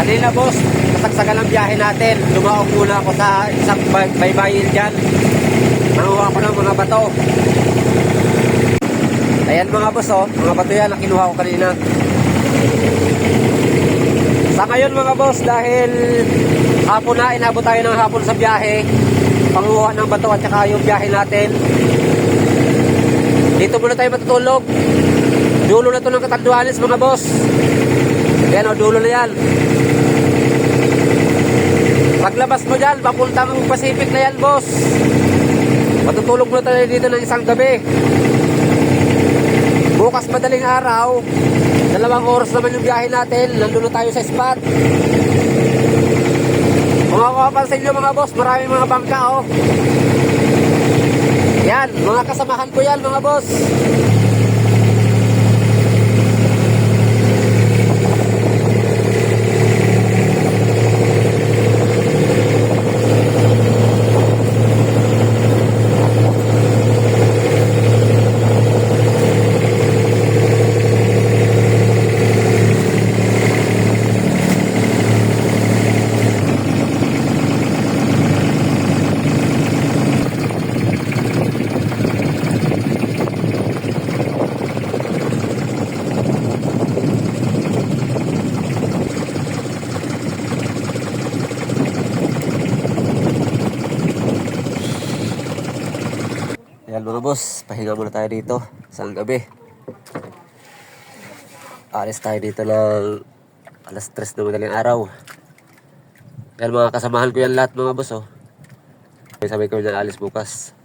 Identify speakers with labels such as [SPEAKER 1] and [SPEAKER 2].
[SPEAKER 1] Kanina boss, kasagsagan ng biyahe natin. Lumaong muna ako sa isang baybayin dyan. Nanguha ko ng mga bato. Ayan mga boss, oh, mga bato yan na kinuha ko kanina. Sa ngayon mga boss, dahil hapon na, inabot tayo ng hapon sa biyahe, panguha ng bato at saka yung biyahe natin. Dito muna tayo matutulog. Dulo na to ng Catanduanes mga boss. Ayan o, dulo na yan. Paglabas mo dyan, papuntang Pacific na yan boss. Matutulog muna tayo dito ng isang gabi. Bukas madaling araw, 2 oras naman yung biyahe natin. Nandun na tayo sa spot. Kung makapansin nyo mga boss, maraming mga bangka oh. Yan, mga kasamahan ko yan mga boss. Ayan mga boss, pahinga muna tayo dito sa gabi. Alis tayo dito ng alas 3 na madaling araw. Ayan mga kasamahan ko yan lahat mga boss oh. Sabay ko dyan alis bukas.